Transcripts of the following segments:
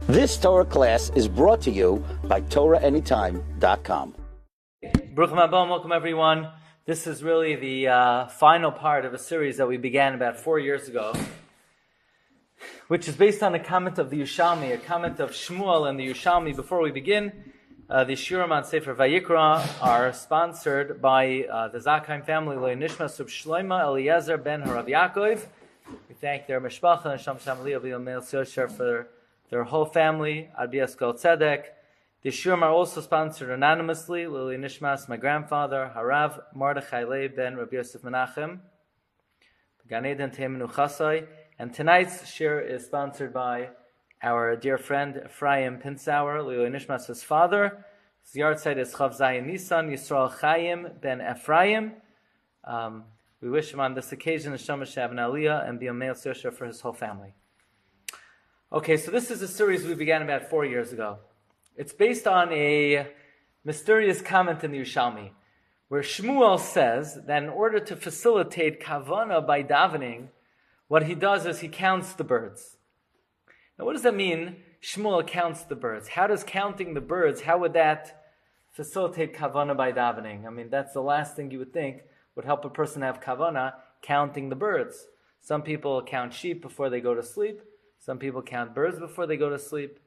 This Torah class is brought to you by TorahAnytime.com. Baruch Haba, welcome everyone. This is really the final part of a series that we began about 4 years ago, which is based on a comment of the Yerushalmi, a comment of Shmuel and the Yerushalmi. Before we begin, the Shiurim on Sefer Vayikra are sponsored by the Zakheim family, Lo Nishmas of Shloima Eliezer ben Harav Yaakov. We thank their mishpacha and Sham Sham Li'avil Meil Sosher for their whole family, Adbias Kol Tzedek. The Shiurim are also sponsored anonymously, Lili Nishmas, my grandfather, Harav Mordechai Leib ben Rabbi Yosef Menachem, Gan Eden Teimenu Chasai. And tonight's Shiur is sponsored by our dear friend Ephraim Pinsauer, Lili Nishmas, his father. His yard site is Chav Zayin Nisan, Yisrael Chaim ben Ephraim. We wish him on this occasion the Shemoneh and Aliyah and be a Meil Sosher for his whole family. Okay, so this is a series we began about 4 years ago. It's based on a mysterious comment in the Yerushalmi, where Shmuel says that in order to facilitate kavana by davening, what he does is he counts the birds. Now, what does that mean? Shmuel counts the birds. How does counting the birds, how would that facilitate kavana by davening? I mean, that's the last thing you would think would help a person have kavana, counting the birds. Some people count sheep before they go to sleep. Some people count birds before they go to sleep.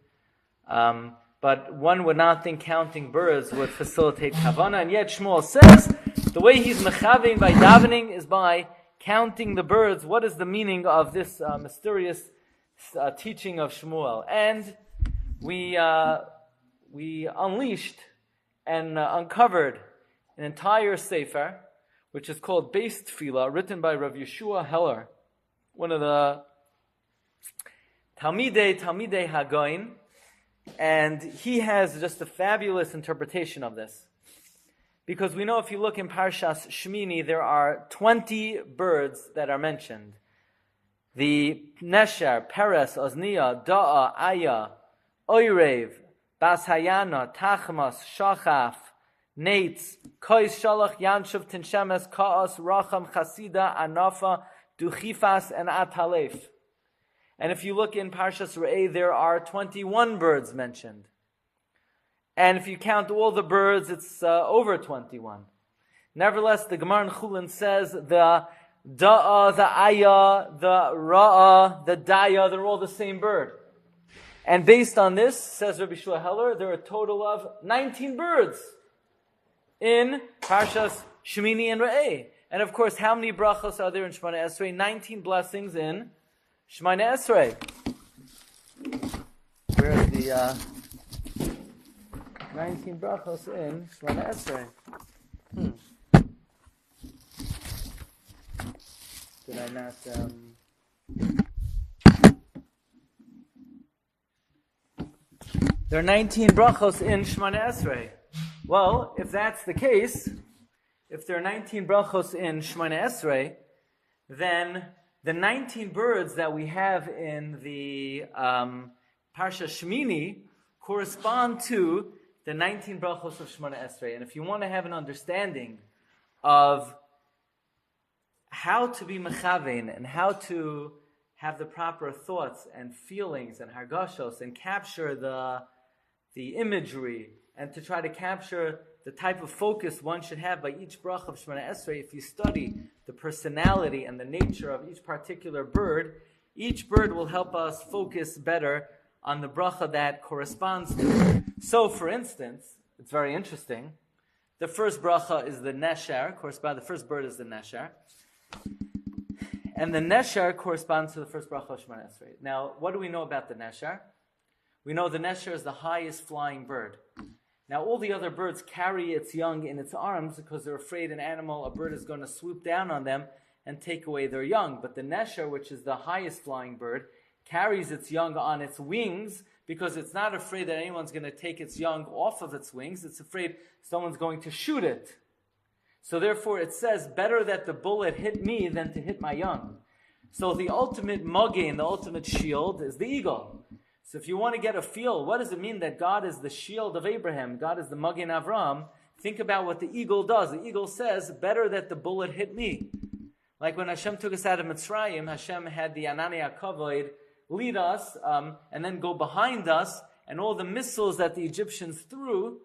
But one would not think counting birds would facilitate kavana, and yet Shmuel says the way he's mechavein by davening is by counting the birds. What is the meaning of this mysterious teaching of Shmuel? And we unleashed and uncovered an entire sefer, which is called Beis Tefillah, written by Rav Yeshua Heller, one of the Talmidei Hagoin, and he has just a fabulous interpretation of this. Because we know if you look in Parshas Shemini, there are 20 birds that are mentioned. The Nesher, Peres, Ozniya, Da'a, Aya, Oirev, Bas Hayana, Tachmas, Shachaf, Nates, Kois, Shalach, Yanshuv, Tinshemes, Ka'as, Racham, Chasida, Anafa, Duchifas, and Atalef. And if you look in Parshas Re'eh, there are 21 birds mentioned. And if you count all the birds, it's over 21. Nevertheless, the Gemara in Chulin says the Da'a, the Aya, the Ra'ah, the Daya, they're all the same bird. And based on this, says Rabbi Shua Heller, there are a total of 19 birds in Parshas Shemini and Re'eh. And of course, how many Berachos are there in Shemoneh Esrei? 19 blessings in Shemoneh Esrei. Where's the 19 Berachos in Shemoneh Esrei? Did I not... There are 19 Berachos in Shemoneh Esrei. Well, if that's the case, if there are 19 Berachos in Shemoneh Esrei, then the 19 birds that we have in the Parsha Shemini correspond to the 19 Berachos of Shemoneh Esrei. And if you want to have an understanding of how to be mechavein and how to have the proper thoughts and feelings and hargashos and capture the imagery and to try to capture the type of focus one should have by each bracha of Shemoneh Esrei, if you study the personality and the nature of each particular bird, each bird will help us focus better on the bracha that corresponds to it. So, for instance, it's very interesting. The first bracha is the Nesher, the first bird is the Nesher. And the Nesher corresponds to the first bracha of Shemoneh Esrei. Now, what do we know about the Nesher? We know the Nesher is the highest flying bird. Now, all the other birds carry its young in its arms because they're afraid a bird is going to swoop down on them and take away their young. But the Nesher, which is the highest flying bird, carries its young on its wings because it's not afraid that anyone's going to take its young off of its wings. It's afraid someone's going to shoot it. So therefore it says, better that the bullet hit me than to hit my young. So the ultimate muggin, the ultimate shield, is the eagle. So if you want to get a feel, what does it mean that God is the shield of Abraham, God is the muggin Avram? Think about what the eagle does. The eagle says, better that the bullet hit me. Like when Hashem took us out of Mitzrayim, Hashem had the Anani HaKavod lead us, and then go behind us, and all the missiles that the Egyptians threw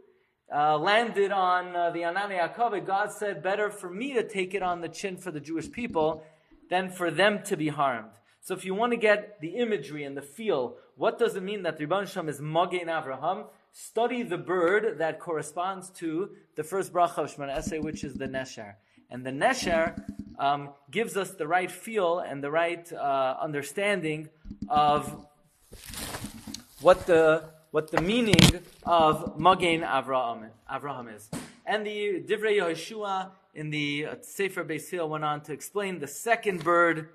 landed on the Anani Akaveh. God said, better for me to take it on the chin for the Jewish people than for them to be harmed. So if you want to get the imagery and the feel, what does it mean that Rebbeinu Shalom is Magen Avraham? Study the bird that corresponds to the first bracha of Shemoneh Esrei, which is the Nesher. And the Nesher gives us the right feel and the right understanding of what the meaning of Magen Avraham is. And the Divrei Yehoshua in the Sefer Beis Hillel went on to explain the second bird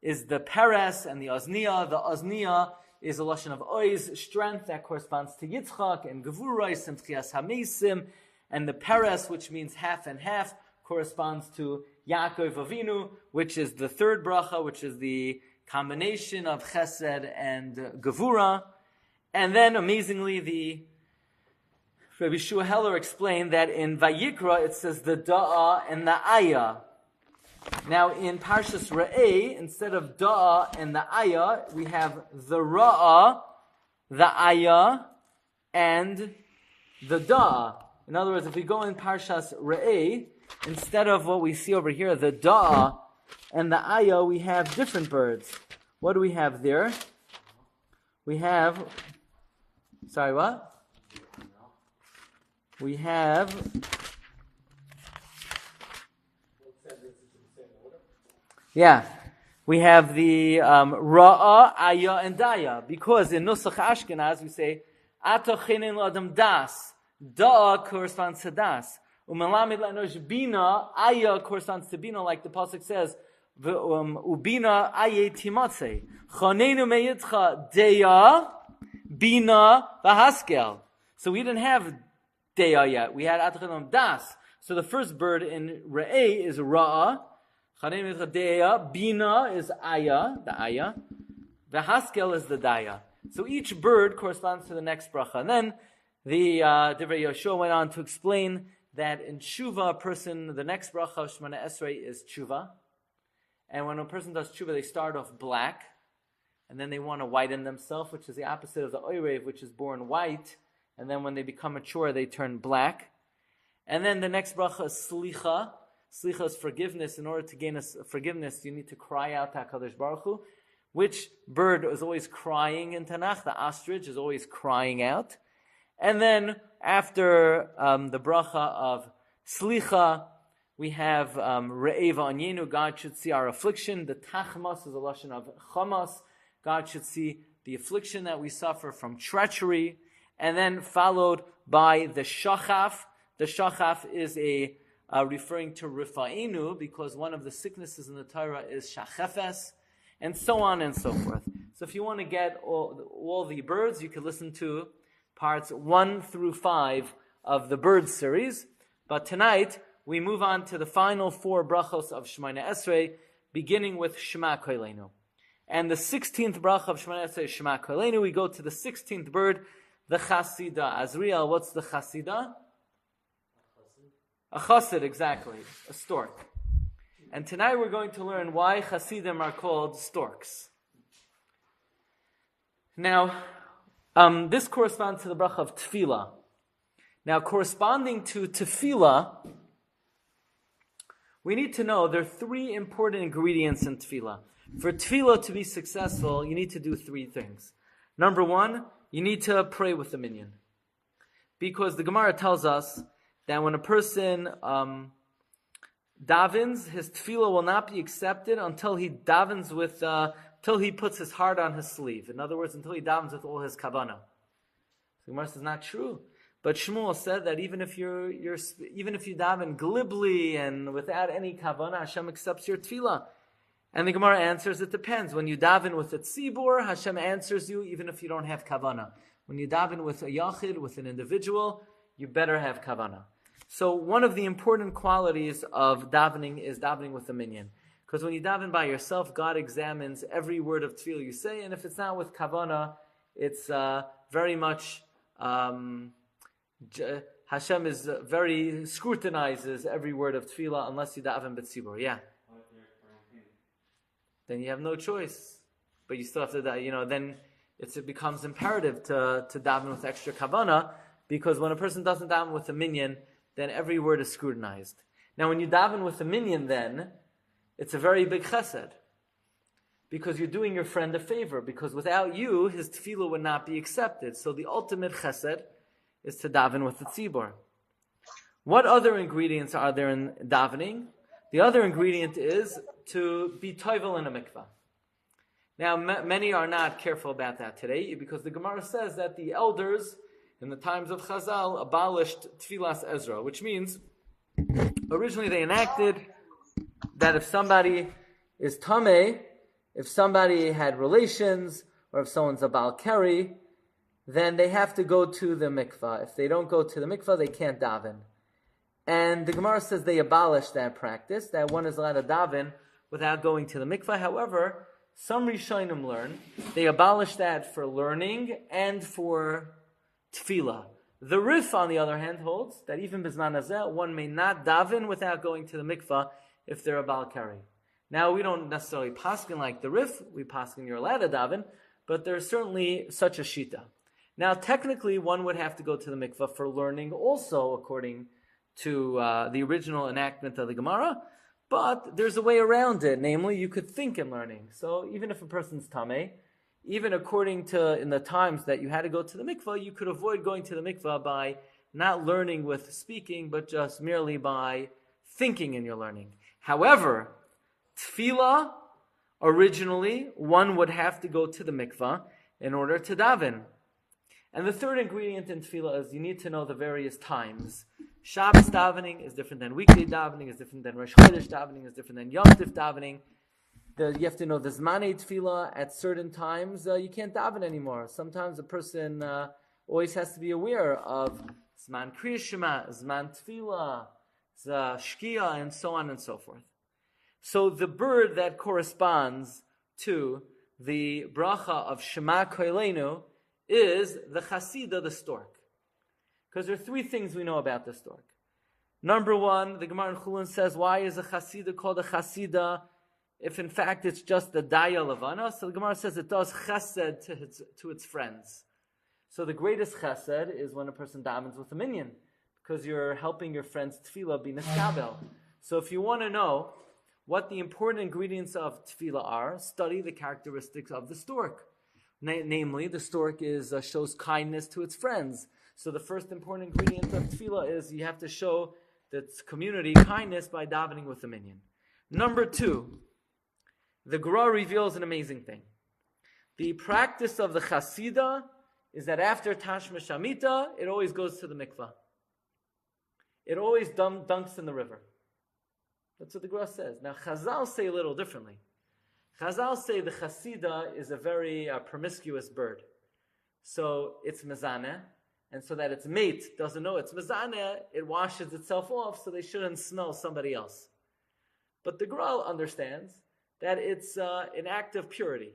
is the Peres and the Ozniah. The Ozniah is a lashon of Oiz, strength, that corresponds to Yitzchak and Gevurais and Tchias HaMeisim. And the Peres, which means half and half, corresponds to Yaakov Avinu, which is the third bracha, which is the combination of Chesed and Gevura. And then, amazingly, the Rabbi Shua Heller explained that in Vayikra it says the Da'ah and the Ayah. Now, in Parshas Re'eh, instead of Da'ah and the Ayah, we have the Ra'ah, the Ayah, and the Da'ah. In other words, if we go in Parshas Re'eh, instead of what we see over here, the Da'ah and the Ayah, we have different birds. What do we have there? We have... Sorry, what? We have... Yeah, we have the Ra'ah, Ayah, and Daya. Because in Nusach Ashkenaz, we say, Ato chenin l'adam das. Da'ah corresponds to das. U'melamid la'nosh bina, Ayah corresponds to bina, like the pasuk says, Ubina aye timatze. Chanenu meyitcha Daya, bina, v'haskel. So we didn't have Daya yet. We had Ato chenin das. So the first bird in Re'eh is Ra'ah. Bina is Ayah, the Ayah. The Haskel is the Daya. So each bird corresponds to the next bracha. And then the Divrei Yehoshua went on to explain that in Tshuva, a person, the next bracha of Shemoneh Esrei is Tshuva. And when a person does Tshuva, they start off black. And then they want to whiten themselves, which is the opposite of the Oirev, which is born white. And then when they become mature, they turn black. And then the next bracha is Slicha. Slicha is forgiveness. In order to gain forgiveness, you need to cry out to HaKadosh Baruch Hu. Which bird is always crying in Tanakh? The ostrich is always crying out. And then after the bracha of Slicha, we have Re'eva Anyenu, God should see our affliction. The Tachmas is a lashon of Chamas. God should see the affliction that we suffer from treachery. And then followed by the Shachaf. The Shachaf is referring to Rifa'inu, because one of the sicknesses in the Torah is Shachefes, and so on and so forth. So if you want to get all the birds, you can listen to parts 1 through 5 of the bird series. But tonight, we move on to the final 4 brachos of Shemoneh Esrei, beginning with Shema Koleinu. And the 16th bracha of Shemoneh Esrei is Shema Koleinu. We go to the 16th bird, the Chasida. Azriel, what's the Chasida? A chassid, exactly. A stork. And tonight we're going to learn why chassidim are called storks. Now, this corresponds to the bracha of tefillah. Now, corresponding to tefillah, we need to know there are 3 important ingredients in tefillah. For tefillah to be successful, you need to do 3 things. Number 1, you need to pray with the minyan. Because the Gemara tells us that when a person davens, his tefillah will not be accepted until he davens with, till he puts his heart on his sleeve. In other words, until he davens with all his kavanah. The Gemara says not true. But Shmuel said that even if you daven glibly and without any kavanah, Hashem accepts your tefillah. And the Gemara answers, it depends. When you daven with a tzibur, Hashem answers you even if you don't have kavanah. When you daven with a yachid, with an individual, you better have kavanah. So one of the important qualities of davening is davening with the minyan. Because when you daven by yourself, God examines every word of tefillah you say, and if it's not with kavanah, it's very much, Hashem is very scrutinizes every word of tefillah unless you daven b'tzibur. Yeah. Then you have no choice. but you still have to, then it becomes imperative to daven with extra kavanah, because when a person doesn't daven with a minyan, then every word is scrutinized. Now, when you daven with a minyan, then it's a very big chesed, because you're doing your friend a favor, because without you, his tefillah would not be accepted. So the ultimate chesed is to daven with the tzibor. What other ingredients are there in davening? The other ingredient is to be toivel in a mikvah. Now, many are not careful about that today, because the Gemara says that the elders in the times of Chazal abolished tfilas Ezra, which means originally they enacted that if somebody is tameh, if somebody had relations, or if someone's a bal keri, then they have to go to the mikvah. If they don't go to the mikvah, they can't daven. And the Gemara says they abolished that practice, that one is allowed to daven without going to the mikvah. However, some Rishonim learn they abolished that for learning and for tefillah. The Rif, on the other hand, holds that even Bizman Hazeh, one may not daven without going to the mikvah if they're a bal keri. Now, we don't necessarily paskin like the Rif, we paskin you're allowed to daven, but there's certainly such a shita. Now, technically, one would have to go to the mikvah for learning also, according to the original enactment of the Gemara, but there's a way around it. Namely, you could think in learning. So even if a person's tameh, even according to in the times that you had to go to the mikvah, you could avoid going to the mikvah by not learning with speaking, but just merely by thinking in your learning. However, tefillah, originally, one would have to go to the mikvah in order to daven. And the third ingredient in tefillah is you need to know the various times. Shabbos davening is different than weekday davening, is different than Rosh Chodesh davening, is different than Yom Tif davening. You have to know the Zmanei tefillah at certain times. You can't daven anymore. Sometimes a person always has to be aware of Zman Kriyas Shema, Zman tefillah, Shkia, and so on and so forth. So the bird that corresponds to the bracha of Shema Koilenu is the chasida, the stork. Because there are three things we know about the stork. Number one, the Gemara in Chulin says, why is a chasida called a chasida if in fact it's just the daya levana? So the Gemara says it does chesed to its friends. So the greatest chesed is when a person davens with a minyan, because you're helping your friend's tefillah be niskabel. So if you want to know what the important ingredients of tefillah are, study the characteristics of the stork. Namely, the stork shows kindness to its friends. So the first important ingredient of tefillah is you have to show its community kindness by davening with a minyan. Number two, the Gemara reveals an amazing thing. The practice of the chasida is that after Tashma Shamita, it always goes to the mikvah. It always dunks in the river. That's what the Gemara says. Now, Chazal say a little differently. Chazal say the chasida is a very promiscuous bird. So it's mezaneh, and so that its mate doesn't know it's mezaneh, it washes itself off so they shouldn't smell somebody else. But the Gemara understands that it's an act of purity,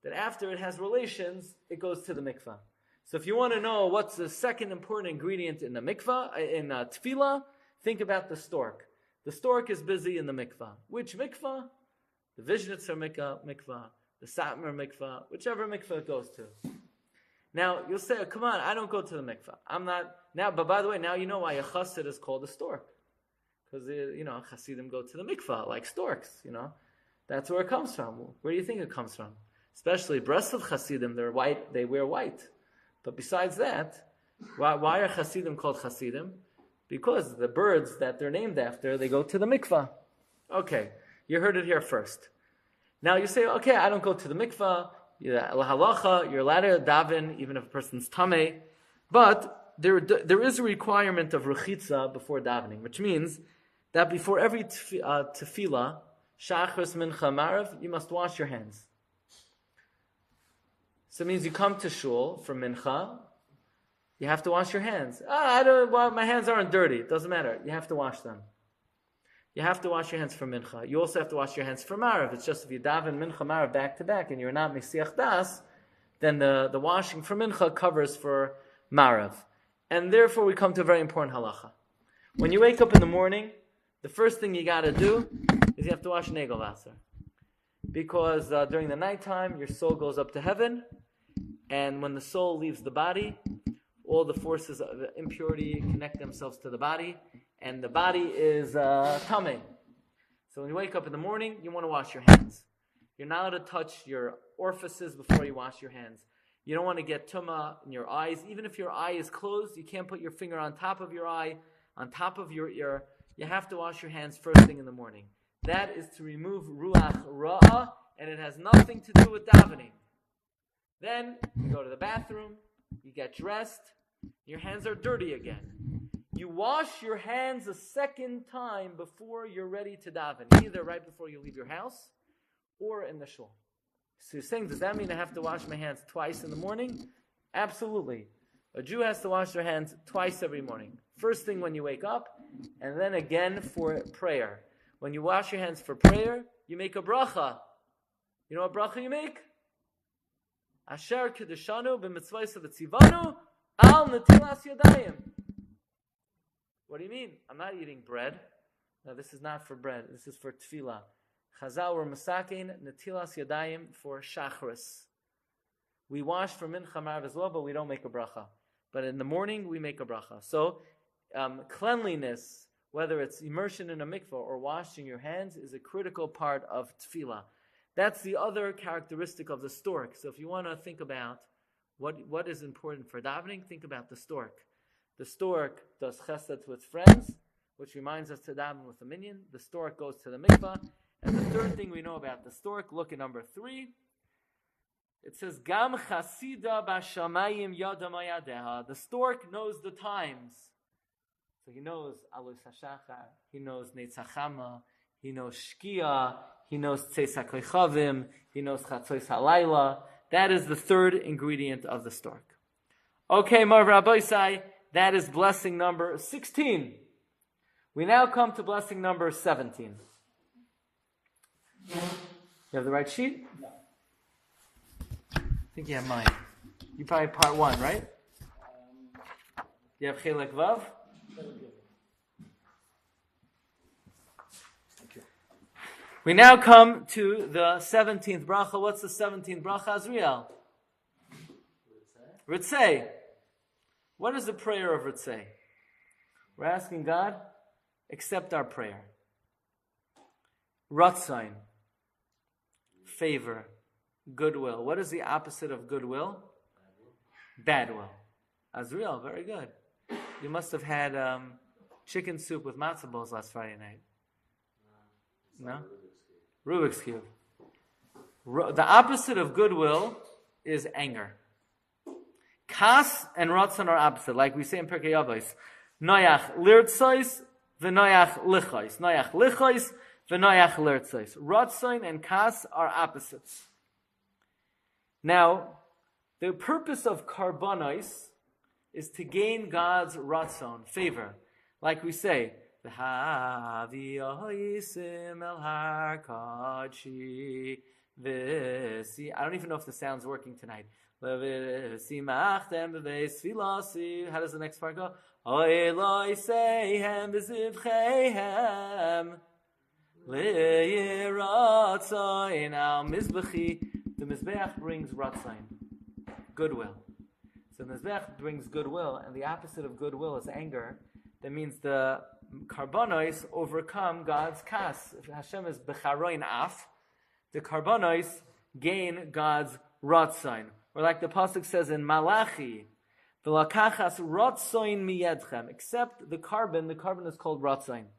that after it has relations, it goes to the mikvah. So if you want to know what's the second important ingredient in the mikvah, in tefillah, think about the stork. The stork is busy in the mikvah. Which mikvah? The Vishnitzer mikvah, the Satmar mikvah, whichever mikvah it goes to. Now, you'll say, oh, come on, I don't go to the mikvah. I'm not, now, but by the way, now you know why a chassid is called a stork. Because, chassidim go to the mikvah, like storks, That's where it comes from. Where do you think it comes from? Especially Breslov chassidim, they're white, they wear white. But besides that, why are chassidim called chassidim? Because the birds that they're named after, they go to the mikvah. Okay. You heard it here first. Now you say, okay, I don't go to the mikvah, halacha, you're allowed to daven even if a person's tameh, but there is a requirement of rechitza before davening, which means that before every tefillah, shachris, mincha, marav, you must wash your hands. So it means you come to shul for mincha, you have to wash your hands. My hands aren't dirty, it doesn't matter, you have to wash them. You have to wash your hands for mincha. You also have to wash your hands for marav. It's just if you daven mincha marav back to back and you're not mesiach das, then the washing for mincha covers for marav. And therefore we come to a very important halacha. When you wake up in the morning, the first thing you got to do is you have to wash negel vaser. because during the nighttime, your soul goes up to heaven, and when the soul leaves the body, all the forces of impurity connect themselves to the body, and the body is tameh. So when you wake up in the morning, you want to wash your hands. You're not allowed to touch your orifices before you wash your hands. You don't want to get tumah in your eyes. Even if your eye is closed, you can't put your finger on top of your eye, on top of your ear. You have to wash your hands first thing in the morning. That is to remove ruach ra'ah, and it has nothing to do with davening. Then you go to the bathroom, you get dressed, your hands are dirty again. You wash your hands a second time before you're ready to daven, either right before you leave your house or in the shul. So you're saying, does that mean I have to wash my hands twice in the morning? Absolutely. A Jew has to wash their hands twice every morning. First thing when you wake up, and then again for prayer. When you wash your hands for prayer, you make a bracha. You know what bracha you make? Asher kedushanu b'mitzvahs v'tzivanu al netilas yadayim. What do you mean? I'm not eating bread. No, this is not for bread. This is for tefillah. Chazal were masakin netilas yadayim for shachris. We wash for mincha marav as well, but we don't make a bracha. But in the morning, we make a bracha. So, cleanliness, whether it's immersion in a mikvah or washing your hands, is a critical part of tefillah. That's the other characteristic of the stork. So if you want to think about what is important for davening, think about the stork. The stork does chesed with friends, which reminds us to daven with the minyan. The stork goes to the mikvah. And the third thing we know about the stork, look at number 3. It says, Gam chasida b'shamayim yada mayadeha. The stork knows the times. So he knows Alois HaShachar, he knows Netzachama, he knows Shkia, he knows Tzeis HaKoichavim, he knows Chatzois HaLaila. That is the third ingredient of the stork. Okay, Marv Rabbeisai, that is blessing number 16. We now come to blessing number 17. You have the right sheet? No. I think you have mine. You probably part 1, right? You have Chelek Vav? We now come to the 17th bracha. What's the 17th bracha, Azriel? Ritzei. What is the prayer of Ritzei? We're asking God, accept our prayer. Ratzain. Favor. Goodwill. What is the opposite of goodwill? Bad will. Azriel, very good. You must have had chicken soup with matzo balls last Friday night. No? Rubik's Cube. The opposite of goodwill is anger. Kas and Ratzon are opposite. Like we say in Pirkei Avos. Noyach lirtzois v'noyach lichois. Noyach lichois v'noyach lirtzois. Ratzon and Kas are opposites. Now, the purpose of karbonos is to gain God's ratzon, favor. Like we say, I don't even know if the sound's working tonight. How does the next part go? The Mizbeach brings ratzon, goodwill. So the Mizbeach brings goodwill, and the opposite of goodwill is anger. That means the karbonos overcome God's kas. If Hashem is becharoin af, the karbonos gain God's ratzon. Or like the pasuk says in Malachi, v'lakachas ratzon miyedchem. Except the carbon is called ratzon.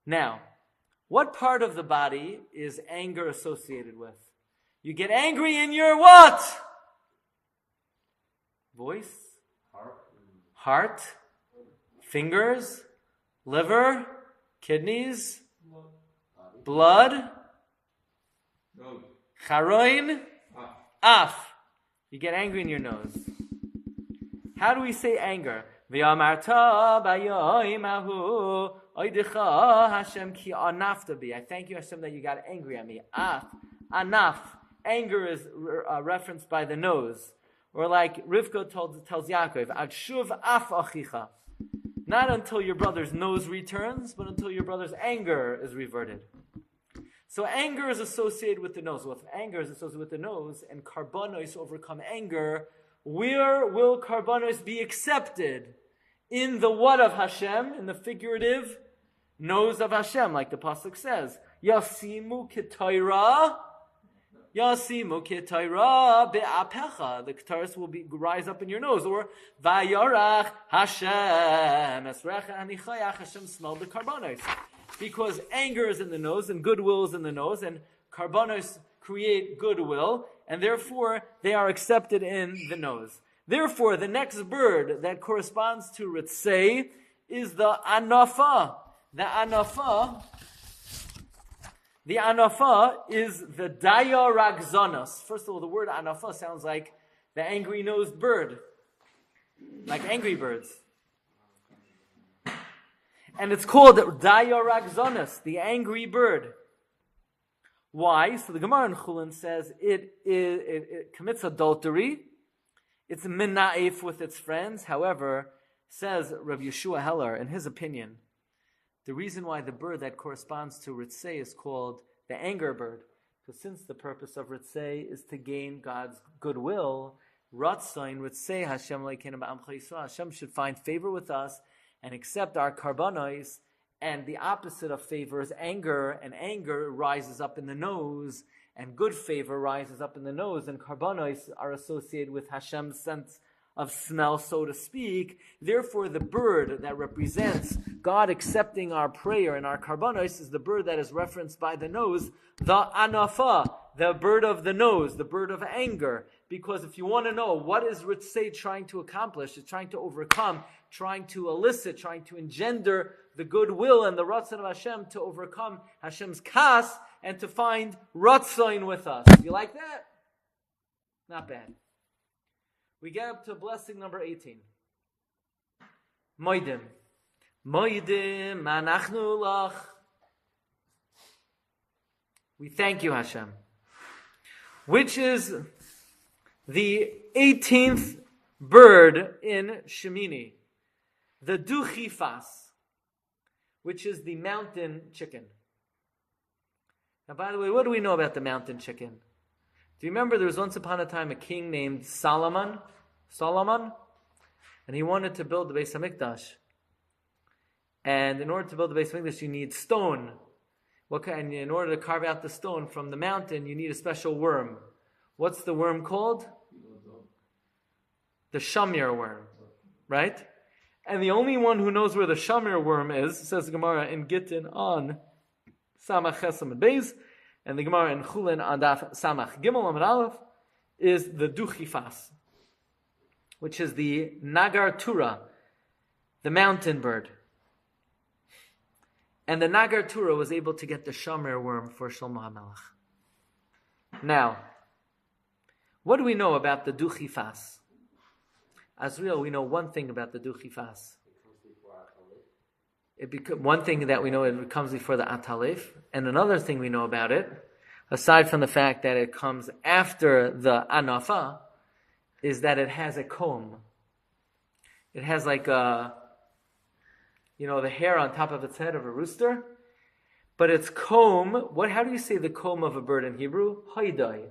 Now, what part of the body is anger associated with? You get angry in your what? Voice? Heart? Fingers? Liver? Kidneys? Blood? Charoin? Af. You get angry in your nose. How do we say anger? V'yamarta b'yoimahu oidecha Hashem ki anafta bi. I thank you, Hashem, that you got angry at me. Af. Anaf. Anger is referenced by the nose. Or like Rivka tells Yaakov, Akshuv af achicha. Not until your brother's nose returns, but until your brother's anger is reverted. So anger is associated with the nose. Well, if anger is associated with the nose and karbanos overcome anger, where will karbanos be accepted? In the what of Hashem, in the figurative nose of Hashem, like the pasuk says, Yasimu k'Torah, be'apecha. The k'taris will rise up in your nose. Or Vayarach Hashem Esrecha anichayach. Hashem smelled the karbanos. Because anger is in the nose and goodwill is in the nose, and karbanos create goodwill, and therefore they are accepted in the nose. Therefore, the next bird that corresponds to Ritzei is the anafa. The anafa is the dayaragzonos. First of all, the word anafa sounds like the angry-nosed bird, like Angry Birds. And it's called dayaragzonos, the angry bird. Why? So the Gemara in Chulin says it commits adultery. It's mina'if with its friends. However, says Rabbi Yeshua Heller, in his opinion, the reason why the bird that corresponds to Ritzei is called the anger bird, because since the purpose of Ritzei is to gain God's goodwill, Ratzain Ritzei Hashem Leikeinu ba'amcha Yisrael, Hashem should find favor with us and accept our karbanos, and the opposite of favor is anger, and anger rises up in the nose, and good favor rises up in the nose, and karbanos are associated with Hashem's sense of smell, so to speak. Therefore, the bird that represents God accepting our prayer and our karbanos is the bird that is referenced by the nose, the anafa, the bird of the nose, the bird of anger. Because if you want to know what is Ritzei trying to accomplish, it's trying to overcome, trying to elicit, trying to engender the goodwill and the ratzon of Hashem to overcome Hashem's kas and to find ratzon with us. You like that? Not bad. We get up to blessing number 18. Moedim. Moedim manachnu lach. We thank you, Hashem. Which is the 18th bird in Shemini. The duchifas, which is the mountain chicken. Now, by the way, what do we know about the mountain chicken? Do you remember there was once upon a time a king named Solomon, and he wanted to build the Beis HaMikdash. And in order to build the Beis HaMikdash, you need stone. And in order to carve out the stone from the mountain, you need a special worm. What's the worm called? The shamir worm, right? And the only one who knows where the shamir worm is, says the Gemara in Gittin on Samach Chesam and Beis, and the Gemara in Chulin on Daf Samach Gimel Amud Aleph, is the duchifas, which is the nagar tura, the mountain bird. And the nagar tura was able to get the shamir worm for Shlomo HaMelech. Now, what do we know about the duchifas? Azriel, we know one thing about the duchifas. One thing that we know, it comes before the atalef, and another thing we know about it, aside from the fact that it comes after the anafa, is that it has a comb. It has like the hair on top of its head of a rooster, but its comb, how do you say the comb of a bird in Hebrew? Haidai.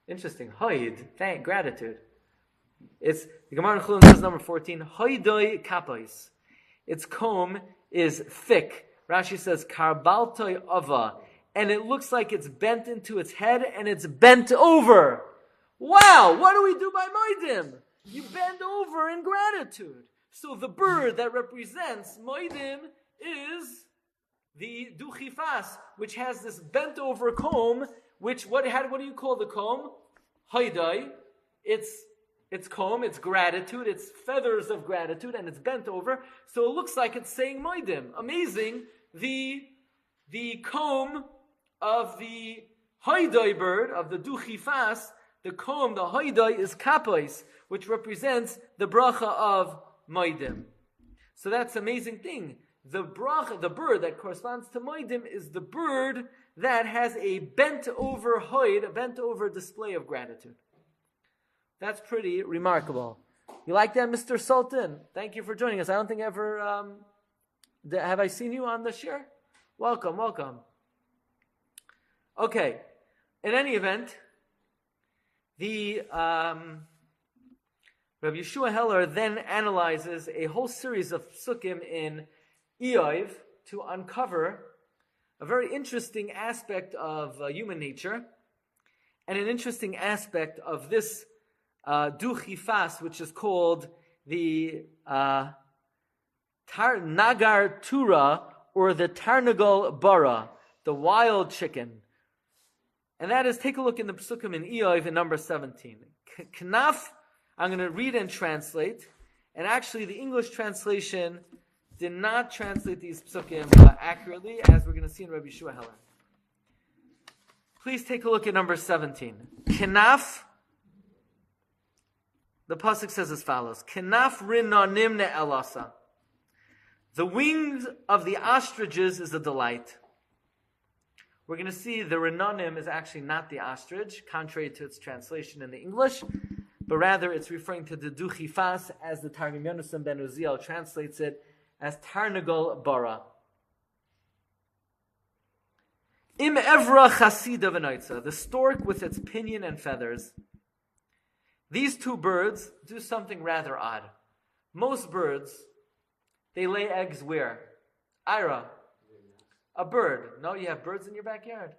Interesting. Haid. Gratitude. It's the Gemara in Chulin says number 14, Haidai kapais. Its comb is thick. Rashi says, Karbaltoi ava. And it looks like it's bent into its head and it's bent over. Wow, what do we do by Moedim? You bend over in gratitude. So the bird that represents Moedim is the duchifas, which has this bent over comb, which, what do you call the comb? Haidai. It's comb, it's gratitude, it's feathers of gratitude, and it's bent over. So it looks like it's saying Moedim. Amazing. The comb of the Haidai bird, of the duchifas, the comb, the Haidai, is kapais, which represents the bracha of Moedim. So that's an amazing thing. The bird that corresponds to Moedim is the bird that has a bent over hoid, a bent over display of gratitude. That's pretty remarkable. You like that, Mr. Sultan? Thank you for joining us. I don't think ever... have I seen you on the shiur? Welcome. Okay, in any event, the Rabbi Yeshua Heller then analyzes a whole series of psukim in Eov to uncover a very interesting aspect of human nature and an interesting aspect of this duchifas, which is called the Nagar Tura, or the Tarnagal Bara, the wild chicken. And that is, take a look in the psukim in Eov in number 17. Knaf, I'm going to read and translate. And actually, the English translation did not translate these psukim accurately, as we're going to see in Rabbi Yeshua Heller. Please take a look at number 17. Knaf, the pasuk says as follows: Knaf rinonim ne'elasa. The wings of the ostriches is a delight. We're going to see the rinonim is actually not the ostrich, contrary to its translation in the English, but rather it's referring to the duchifas, as the Targum Yonasan ben Uziel translates it as Tarnagal Bara. Im evra chasida v'noitza, the stork with its pinion and feathers. These two birds do something rather odd. Most birds, they lay eggs where? Ira. A bird. No, you have birds in your backyard?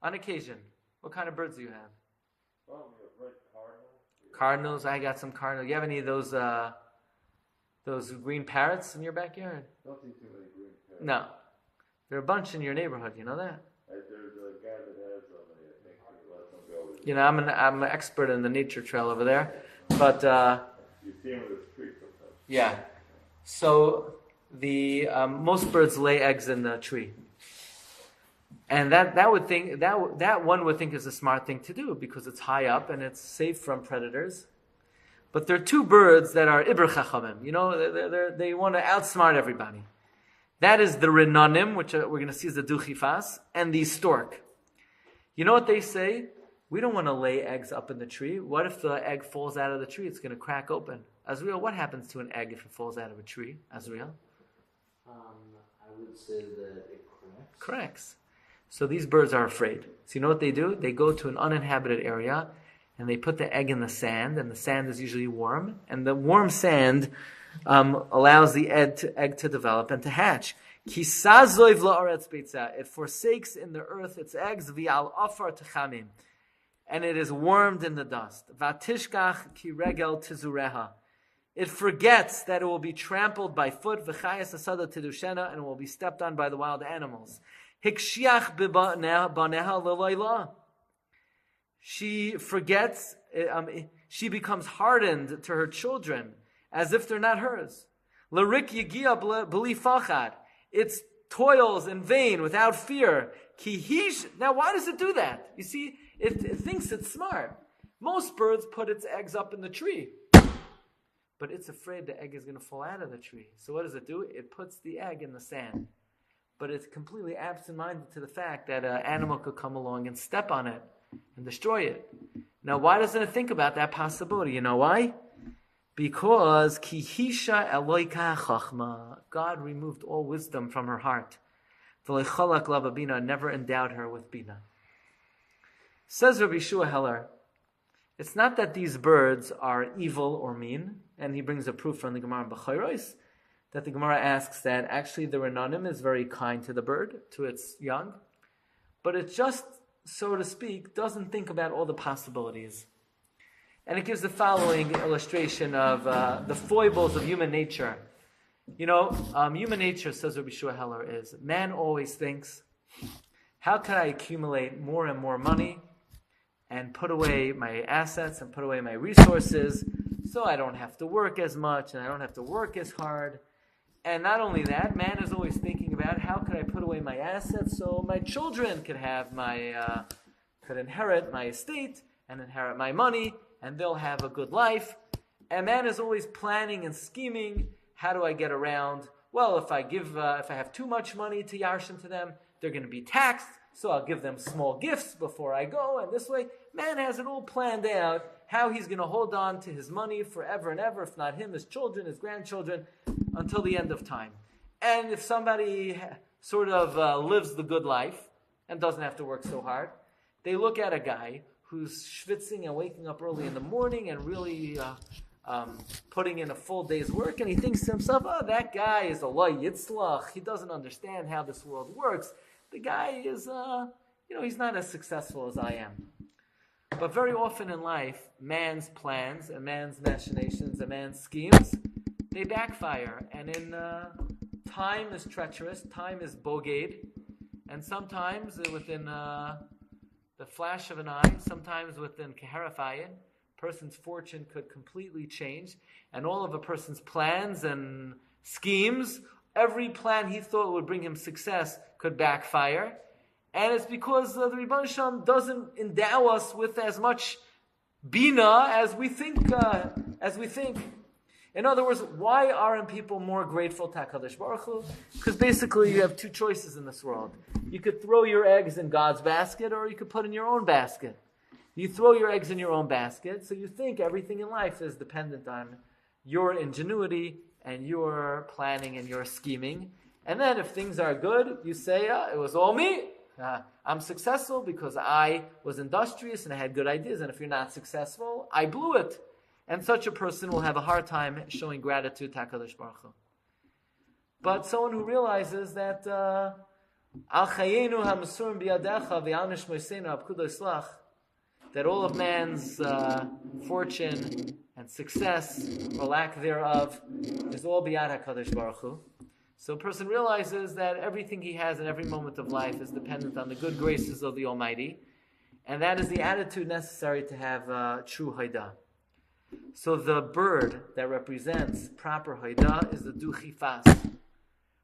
On occasion. What kind of birds do you have? Well, we have red cardinals. Cardinals. I got some cardinals. You have any of those green parrots in your backyard? Don't see too many green parrots. No. There are a bunch in your neighborhood. You know that? There's a guy that has them, and I think he lets them go. You know, I'm an expert in the nature trail over there. But, You see him with his tree sometimes. yeah. So, the most birds lay eggs in the tree. And that one would think is a smart thing to do, because it's high up and it's safe from predators. But there are two birds that are ibr chachamim. You know, they want to outsmart everybody. That is the rinonim, which we're going to see as the duchifas, and the stork. You know what they say? We don't want to lay eggs up in the tree. What if the egg falls out of the tree? It's going to crack open. Azriel, what happens to an egg if it falls out of a tree? Azriel? I would say that it cracks. Cracks. So these birds are afraid. So you know what they do? They go to an uninhabited area and they put the egg in the sand, and the sand is usually warm, and the warm sand allows the egg to develop and to hatch. It forsakes in the earth its eggs, v'al afar techamim, and it is warmed in the dust. Vatishkach ki regel tizureha. It forgets that it will be trampled by foot, v'chayas asada tidushena, and will be stepped on by the wild animals. Hikshiach baneha lelayla. She forgets, she becomes hardened to her children, as if they're not hers. Larik yigia b'li fachad. It's toils in vain, without fear. Kihish. Now, why does it do that? You see, it thinks it's smart. Most birds put its eggs up in the tree, but it's afraid the egg is going to fall out of the tree. So what does it do? It puts the egg in the sand. But it's completely absent-minded to the fact that an animal could come along and step on it and destroy it. Now, why doesn't it think about that possibility? You know why? Because Kihisha Eloika Chachma, God removed all wisdom from her heart. V'lecholak lababina, never endowed her with bina. Says Rabbi Yeshua Heller, it's not that these birds are evil or mean, and he brings a proof from the Gemara in B'chayros, that the Gemara asks that actually the Renanim is very kind to the bird, to its young, but it just, so to speak, doesn't think about all the possibilities. And it gives the following illustration of the foibles of human nature. You know, human nature, says Rabbi Yeshua Heller, is man always thinks, how can I accumulate more and more money and put away my assets and put away my resources so I don't have to work as much and I don't have to work as hard. And not only that, man is always thinking about how can I put away my assets so my children could have could inherit my estate and inherit my money, and they'll have a good life. And man is always planning and scheming. How do I get around? Well, if I have too much money to Yarshin to them, they're going to be taxed. So I'll give them small gifts before I go. And this way, man has it all planned out how he's going to hold on to his money forever and ever, if not him, his children, his grandchildren, until the end of time. And if somebody sort of lives the good life, and doesn't have to work so hard. They look at a guy who's schwitzing and waking up early in the morning and really putting in a full day's work, and he thinks to himself, oh, that guy is a lo yitzlach. He doesn't understand how this world works. The guy is, he's not as successful as I am. But very often in life, man's plans and man's machinations and man's schemes, they backfire. And in time is treacherous, time is bogeyed, and sometimes within the flash of an eye, sometimes within keherafayin, person's fortune could completely change, and all of a person's plans and schemes, every plan he thought would bring him success could backfire. And it's because the Rebbeinu Shalom doesn't endow us with as much bina as we think. In other words, why aren't people more grateful to HaKadosh Baruch Hu? Because basically you have two choices in this world. You could throw your eggs in God's basket, or you could put in your own basket. You throw your eggs in your own basket, so you think everything in life is dependent on your ingenuity and your planning and your scheming. And then if things are good, you say, it was all me. I'm successful because I was industrious and I had good ideas. And if you're not successful, I blew it. And such a person will have a hard time showing gratitude to HaKadosh Baruch Hu. But someone who realizes that Al chayenu ha'mesurim biyadecha v'yanish moiseinu ha'pkudo islach, that all of man's fortune and success or lack thereof is all biyad HaKadosh Baruch Hu. So a person realizes that everything he has in every moment of life is dependent on the good graces of the Almighty, and that is the attitude necessary to have true Haidah. So the bird that represents proper Haidah is the duchifas.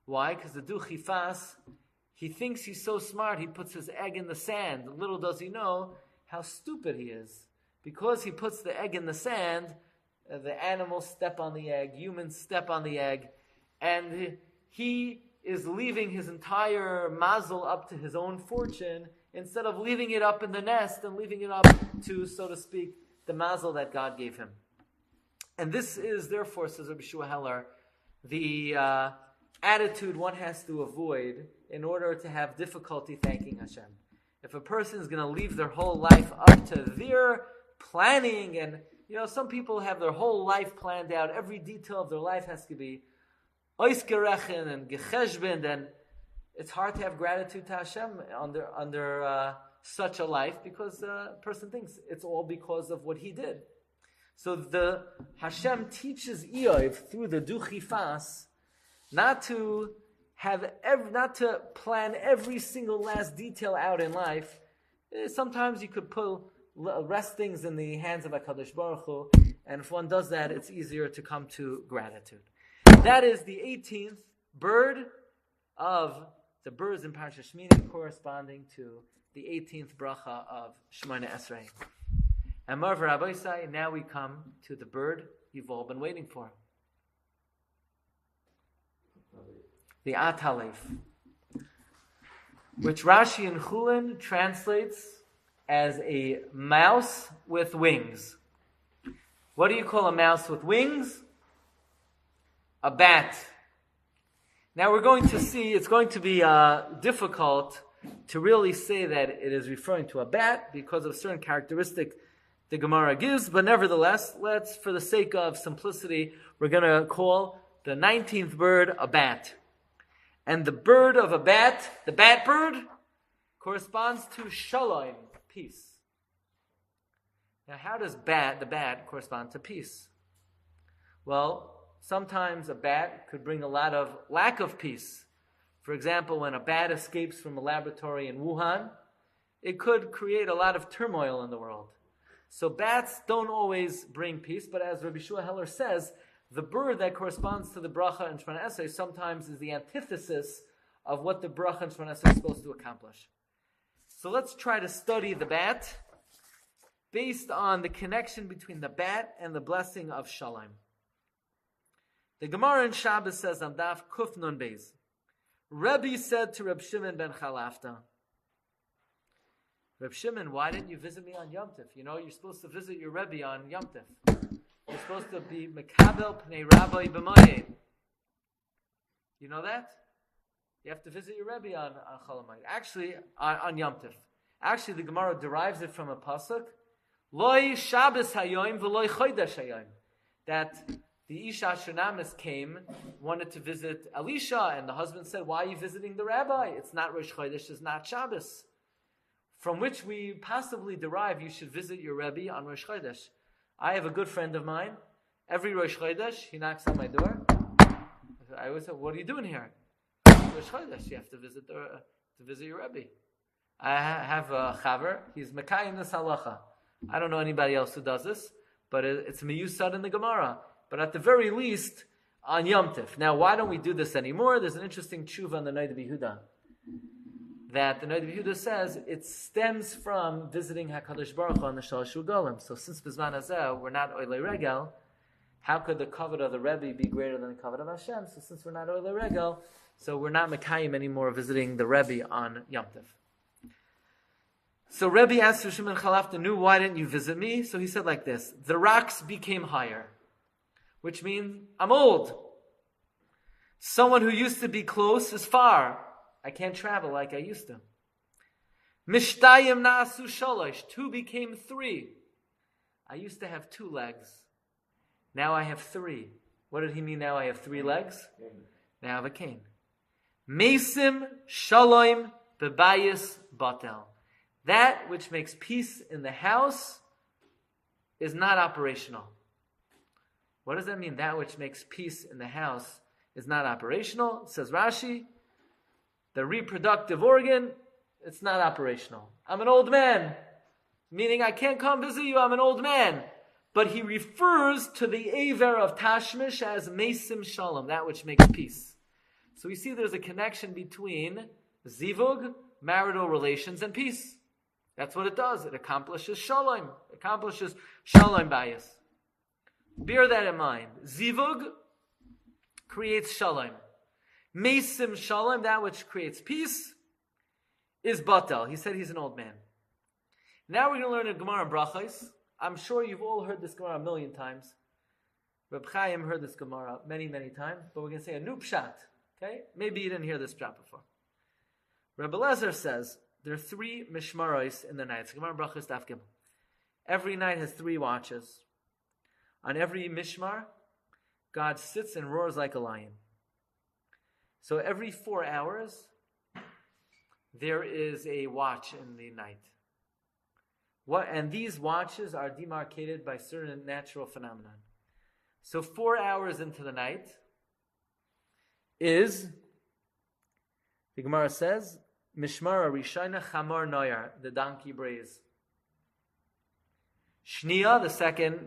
Why? Because the duchifas, he thinks he's so smart, he puts his egg in the sand. Little does he know how stupid he is. Because he puts the egg in the sand, the animals step on the egg, humans step on the egg, and he is leaving his entire mazel up to his own fortune instead of leaving it up in the nest and leaving it up to, so to speak, the mazel that God gave him. And this is, therefore, says Rabbi Shua Heller, the attitude one has to avoid in order to have difficulty thanking Hashem. If a person is going to leave their whole life up to their planning, and some people have their whole life planned out, every detail of their life has to be oisgerechen and gecheshbend, and it's hard to have gratitude to Hashem under such a life, because a person thinks it's all because of what he did. So the Hashem teaches Eov through the duchifas not to plan every single last detail out in life. Sometimes you could rest things in the hands of HaKadosh Baruch Hu, and if one does that, it's easier to come to gratitude. That is the 18th bird of the birds in Parshas Shemini, corresponding to the 18th bracha of Shemoneh Esrei. And Marv Rabbi Glatstein, now we come to the bird you've all been waiting for. The Atalef, which Rashi in Chulin translates as a mouse with wings. What do you call a mouse with wings? A bat. Now we're going to see, it's going to be difficult to really say that it is referring to a bat because of a certain characteristic the Gemara gives, but nevertheless, let's, for the sake of simplicity, we're going to call the 19th bird a bat. And the bird of a bat, the bat bird, corresponds to shalom, peace. Now how does the bat correspond to peace? Well, sometimes a bat could bring a lot of lack of peace. For example, when a bat escapes from a laboratory in Wuhan, it could create a lot of turmoil in the world. So bats don't always bring peace, but as Rabbi Shua Heller says, the bird that corresponds to the bracha in Shemoneh Esrei sometimes is the antithesis of what the bracha in Shemoneh Esrei is supposed to accomplish. So let's try to study the bat based on the connection between the bat and the blessing of Shalom. The Gemara in Shabbos says on Daf Kuf Nun Beis, Rebbe said to Reb Shimon ben Chalafta, Reb Shimon, why didn't you visit me on Yom Tov? You're supposed to visit your Rebbe on Yom Tov. You're supposed to be Mekabel Pnei Rabbi B'Moyed. You know that? You have to visit your Rebbe on Chol Hamoed. Actually, on Yom Tov. Actually, the Gemara derives it from a pasuk, Loi Shabbos Hayoim v'loi Chodesh Hayoim. That the Isha Shunamis came, wanted to visit Elisha, and the husband said, why are you visiting the rabbi? It's not Rosh Chodesh, it's not Shabbos. From which we possibly derive you should visit your Rebbe on Rosh Chodesh. I have a good friend of mine. Every Rosh Chodesh, he knocks on my door. I always say, what are you doing here? Rosh Chodesh, you have to visit your Rebbe. I have a chaver, he's Mekayim this halacha. I don't know anybody else who does this, but it's miyusad in the Gemara. But at the very least, on Yom Tov. Now, why don't we do this anymore? There's an interesting tshuva on the Noda B'Yehuda. That the Noda B'Yehuda says it stems from visiting HaKadosh Baruch Hu on the Shalosh Ugalim. So since Bizman Hazeh, we're not Oilei Regel, how could the kavod of the Rebbe be greater than the kavod of Hashem? So since we're not Oilei Regel, so we're not Mekayim anymore visiting the Rebbe on Yom Tov. So Rebbe asked Shimon Chalafta, why didn't you visit me? So he said like this, the rocks became higher, which means I'm old. Someone who used to be close is far. I can't travel like I used to. Mishtayim na'asu shalosh, 2 became 3. I used to have 2 legs. Now I have 3. What did he mean now I have 3 legs? Now I have a cane. Mesim shalom bebayis batel. That which makes peace in the house is not operational. What does that mean? That which makes peace in the house is not operational. Says Rashi, the reproductive organ, it's not operational. I'm an old man, meaning I can't come visit you, I'm an old man. But he refers to the Aver of Tashmish as Mesim Shalom, that which makes peace. So we see there's a connection between Zivug, marital relations, and peace. That's what it does. It accomplishes Shalom. It accomplishes Shalom Bayis. Bear that in mind. Zivug creates Shalom. Mesim Shalom, that which creates peace, is Batel. He said he's an old man. Now we're going to learn a Gemara in Berachos. I'm sure you've all heard this Gemara a million times. Reb Chaim heard this Gemara many, many times, but we're going to say a new pshat. Okay? Maybe you didn't hear this pshat before. Rebbe Lezer says there are 3 mishmaros in the night. It's Gemara in Berachos Daf Gimel. Every night has 3 watches. On every mishmar, God sits and roars like a lion. So every 4 hours, there is a watch in the night. And these watches are demarcated by certain natural phenomenon. So 4 hours into the night is, the Gemara says, Mishmar Rishayna Chamar Noyar, the donkey brays. Shnia, the second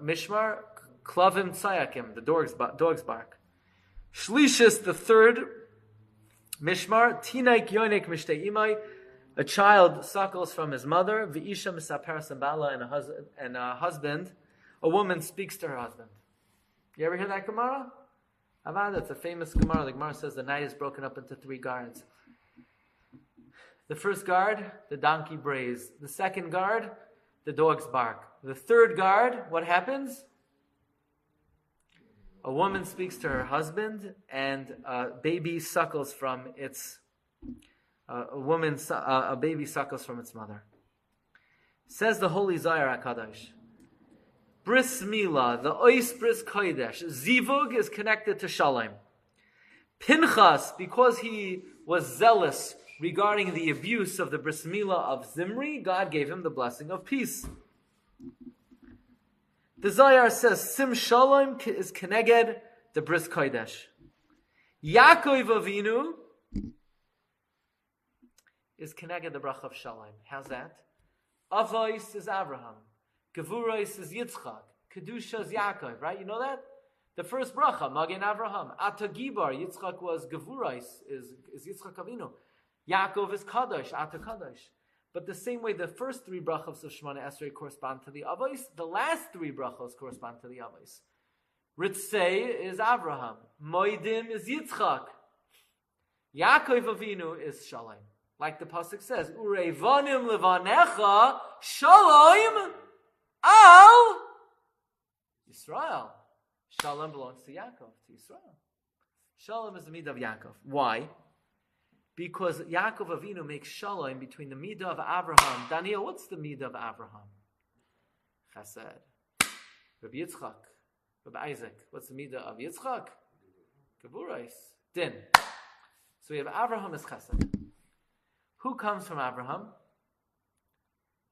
Mishmar, Klavim Tsayakim, the dogs bark. Shlishis, the third Mishmar, Tinaik Yonik Mishtei Imai, a child suckles from his mother, V'isha Misaper Sambala, and a husband, a woman speaks to her husband. You ever hear that Gemara? Avad, it's a famous Gemara. The Gemara says the night is broken up into 3 guards. The first guard, the donkey brays. The second guard, the dogs bark. The third guard, what happens? A woman speaks to her husband, and a baby suckles from its a baby suckles from its mother. Says the Holy Zohar HaKadosh, Bris Milah, the Ois Bris Kodesh, Zivug is connected to Shalom. Pinchas, because he was zealous regarding the abuse of the Bris Milah of Zimri, God gave him the blessing of peace. The Zohar says Sim Shalom is Keneged the Bris Kodesh. Yaakov Avinu is Keneged the Bracha of Shalom. How's that? Avos is Abraham. Gevuros is Yitzchak. Kedusha is Yaakov. Right? You know that? The first bracha, Magen Avraham. Ata Gibar, Yitzchak was Gevuros, is Yitzchak Avinu. Yaakov is Kadosh, Ata Kadosh. But the same way the first 3 brachos of Shemoneh Esrei correspond to the Avos, the last 3 brachos correspond to the Avos. Ritzei is Avraham. Moedim is Yitzchak. Yaakov Avinu is Shalom. Like the pasuk says, Ureivanim levanecha Shalom al Yisrael. Shalom belongs to Yaakov, to Yisrael. Shalom is the midah of Yaakov. Why? Because Yaakov Avinu makes shalom between the midah of Avraham. Daniel, what's the midah of Avraham? Chesed. Rabbi Yitzchak. Rabbi Isaac. What's the midah of Yitzchak? Gevurais. Din. So we have Avraham as Chesed. Who comes from Avraham?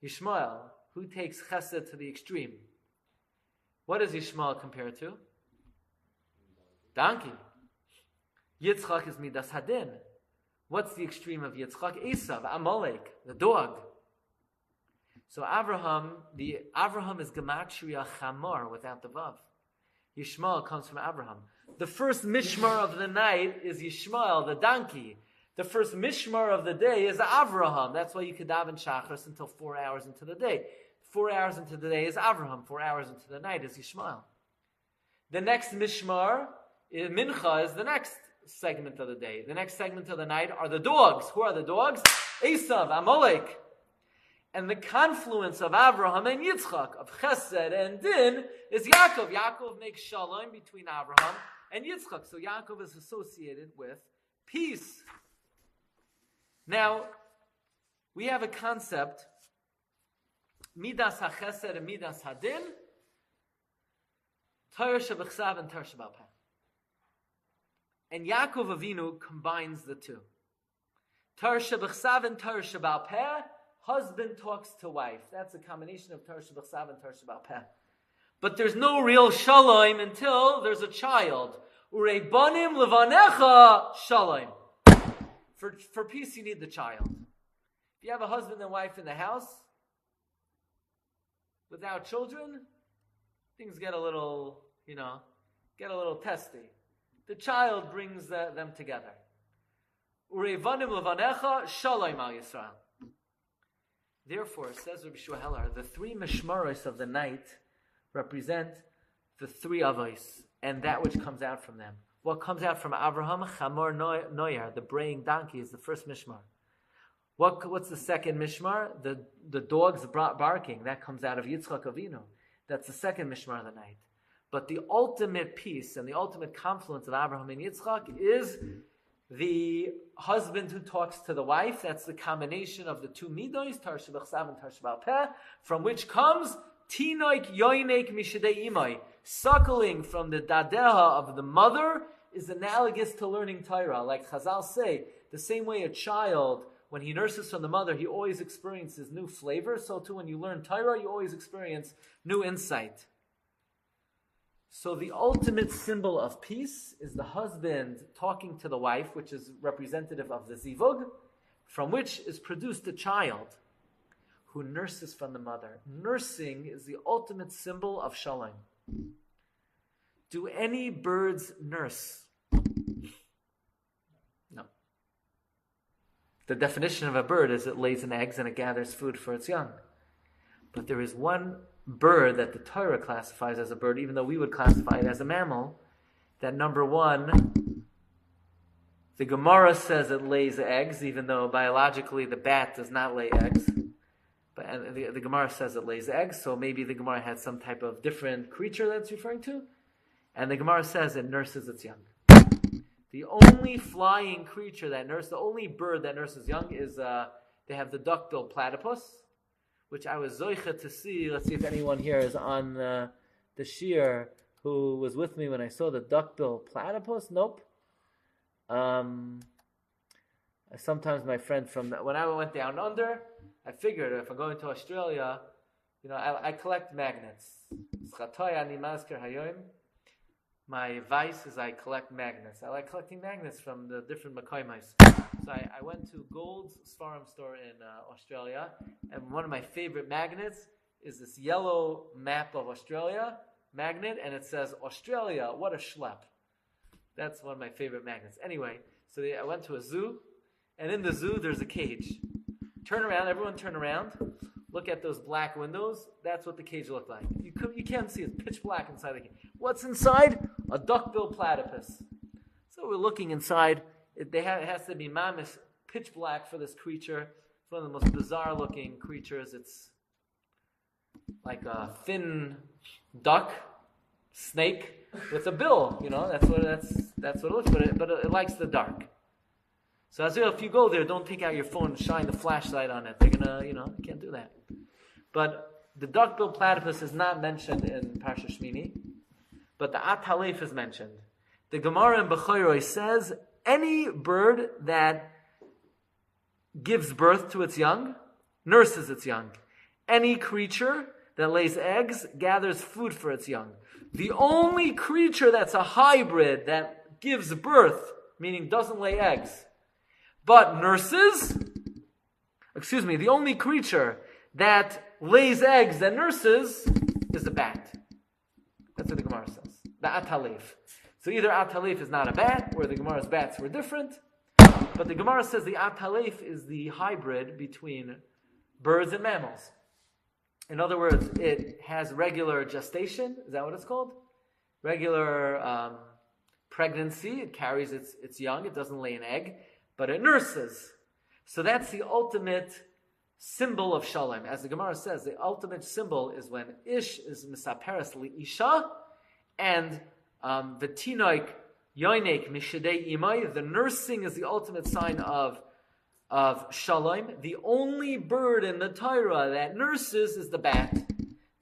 Yishmael. Who takes Chesed to the extreme? What does Yishmael compare to? Donkey. Yitzchak is midas hadin. What's the extreme of Yitzchak? Esav, Amalek, the dog. So Avraham is gematria chamor without the vav. Yishmael comes from Avraham. The first mishmar of the night is Yishmael, the donkey. The first mishmar of the day is Avraham. That's why you could daven shachris until 4 hours into the day. 4 hours into the day is Avraham. 4 hours into the night is Yishmael. The next mishmar, mincha, is the next segment of the day. The next segment of the night are the dogs. Who are the dogs? Esav, Amalek. And the confluence of Avraham and Yitzchak, of Chesed and Din, is Yaakov. Yaakov makes shalom between Avraham and Yitzchak. So Yaakov is associated with peace. Now, we have a concept, Midas HaChesed and Midas HaDin, Torah Shebechsav and Torah Shebal Peh. And Yaakov Avinu combines the two. Torah Shebechsav and Torah Shebal Peh, husband talks to wife. That's a combination of Torah Shebechsav and Torah Shebal Peh. But there's no real shalom until there's a child. Urei banim levanecha shalom. For peace, you need the child. If you have a husband and wife in the house without children, things get a little, testy. The child brings them together. Urevanim levanecha shalom al Yisrael. Therefore, says Rabbi Shuheller, the three mishmaros of the night represent the three avos and that which comes out from them. What comes out from Avraham, Chamor Noyar, the braying donkey, is the first mishmar. What's the second mishmar? The dogs barking, that comes out of Yitzchak Avinu. That's the second mishmar of the night. But the ultimate peace and the ultimate confluence of Avraham and Yitzchak is the husband who talks to the wife. That's the combination of the two midos, Tar Shebechsav and Tar Shebal Peh, from which comes Tinoik Yoinek Mishadei Imai. Suckling from the dadeha of the mother is analogous to learning Torah. Like Chazal say, the same way a child, when he nurses from the mother, he always experiences new flavor. So too, when you learn Torah, you always experience new insight. So the ultimate symbol of peace is the husband talking to the wife, which is representative of the zivug, from which is produced a child who nurses from the mother. Nursing is the ultimate symbol of shalom. Do any birds nurse? No. The definition of a bird is it lays an eggs and it gathers food for its young. But there is one bird that the Torah classifies as a bird, even though we would classify it as a mammal, that number one, the Gemara says it lays eggs, even though biologically the bat does not lay eggs. But the Gemara says it lays eggs, so maybe the Gemara had some type of different creature that's referring to. And the Gemara says it nurses its young. The only flying creature the only bird that nurses young is, they have the duckbill platypus, which I was zoicha to see. Let's see if anyone here is on the Shiur who was with me when I saw the duckbill platypus. Nope. Sometimes my friend when I went down under, I figured if I'm going to Australia, I collect magnets. My vice is I collect magnets. I like collecting magnets from the different Makoimais. So I went to Gold's Svarim store in Australia, and one of my favorite magnets is this yellow map of Australia magnet, and it says, Australia, what a schlep. That's one of my favorite magnets. Anyway, so I went to a zoo, and in the zoo there's a cage. Turn around, everyone turn around. Look at those black windows. That's what the cage looked like. You can't see, it's pitch black inside the cage. What's inside? A duckbill platypus. So we're looking inside. It has to be mamish, pitch black for this creature. It's one of the most bizarre looking creatures. It's like a thin duck, snake with a bill. That's what it looks. But it likes the dark. So as well, if you go there, don't take out your phone and shine the flashlight on it. They're gonna, you can't do that. But the duck-billed platypus is not mentioned in Parsha Shemini, but the atalef is mentioned. The Gemara in Bechoroi says, any bird that gives birth to its young, nurses its young. Any creature that lays eggs gathers food for its young. The only creature that's a hybrid that gives birth, meaning doesn't lay eggs, but nurses, the only creature that lays eggs and nurses is the bat. That's what the Gemara says. The atalef. So either atalef is not a bat, or the Gemara's bats were different, but the Gemara says the atalef is the hybrid between birds and mammals. In other words, it has regular gestation. Is that what it's called? Regular pregnancy. It carries its young. It doesn't lay an egg, but it nurses. So that's the ultimate symbol of shalom. As the Gemara says, the ultimate symbol is when ish is misaperes liisha, and v'tinoik yoinek mishadei imay. The nursing is the ultimate sign of shalom. The only bird in the Torah that nurses is the bat.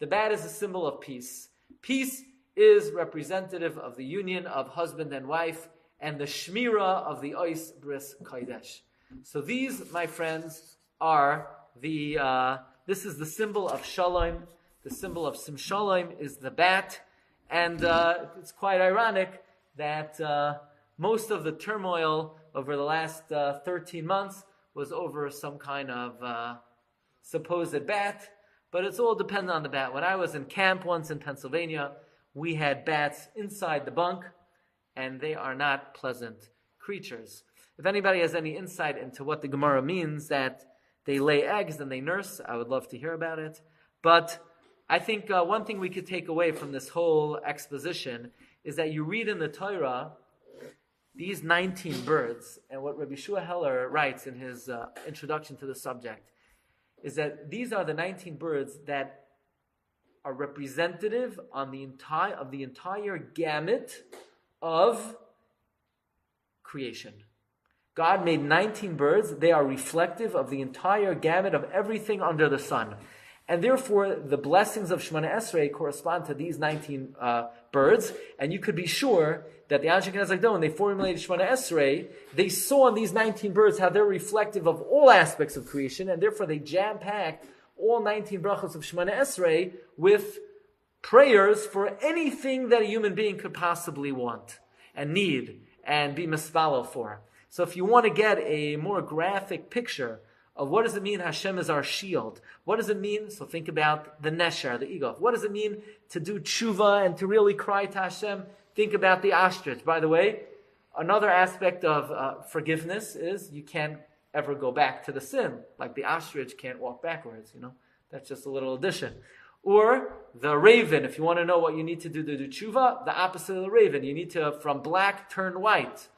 The bat is a symbol of peace. Peace is representative of the union of husband and wife and the shmira of the ois bris kodesh. So these, my friends, are this is the symbol of shalom. The symbol of sim shalom is the bat. And it's quite ironic that most of the turmoil over the last 13 months was over some kind of supposed bat, but it's all dependent on the bat. When I was in camp once in Pennsylvania, we had bats inside the bunk, and they are not pleasant creatures. If anybody has any insight into what the Gemara means, that they lay eggs and they nurse, I would love to hear about it. But I think one thing we could take away from this whole exposition is that you read in the Torah these 19 birds, and what Rabbi Shua Heller writes in his introduction to the subject is that these are the 19 birds that are representative of the entire gamut of creation. God made 19 birds. They are reflective of the entire gamut of everything under the sun. And therefore, the blessings of Shemoneh Esrei correspond to these 19 birds. And you could be sure that the Anshe Knesset Agdon, when they formulated Shemoneh Esrei, they saw in these 19 birds how they're reflective of all aspects of creation, and therefore they jam-packed all 19 Berachos of Shemoneh Esrei with prayers for anything that a human being could possibly want and need and be mispalo for. So if you want to get a more graphic picture of what does it mean Hashem is our shield, what does it mean, so think about the Nesher, the eagle. What does it mean to do tshuva and to really cry to Hashem? Think about the ostrich. By the way, another aspect of forgiveness is you can't ever go back to the sin. Like the ostrich can't walk backwards, That's just a little addition. Or the raven, if you want to know what you need to do tshuva, the opposite of the raven. You need to, from black, turn white.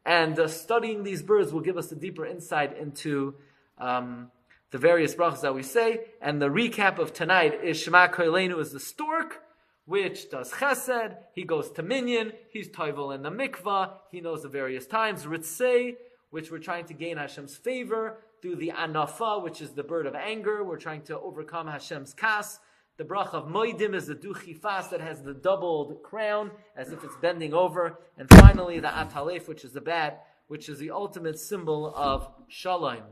And studying these birds will give us a deeper insight into the various brachos that we say. And the recap of tonight is Shema Koilenu is the stork, which does chesed. He goes to minyan. He's toivel in the mikvah. He knows the various times. Ritzei, which we're trying to gain Hashem's favor. Through the anafa, which is the bird of anger. We're trying to overcome Hashem's kas. The bracha of moedim is the duchifas that has the doubled crown, as if it's bending over. And finally, the atalef, which is the bat, which is the ultimate symbol of shalom.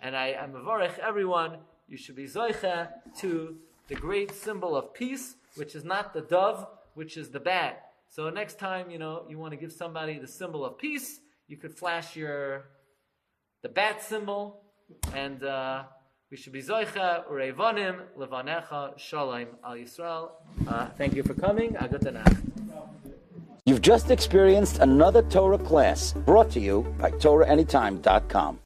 And I am mevarech everyone. You should be zoicha to the great symbol of peace, which is not the dove, which is the bat. So next time, you want to give somebody the symbol of peace, you could flash the bat symbol, and we should be zoicha ureivanim levanecha shalom al Yisrael. Thank you for coming. Agutanach. You've just experienced another Torah class brought to you by TorahAnytime.com.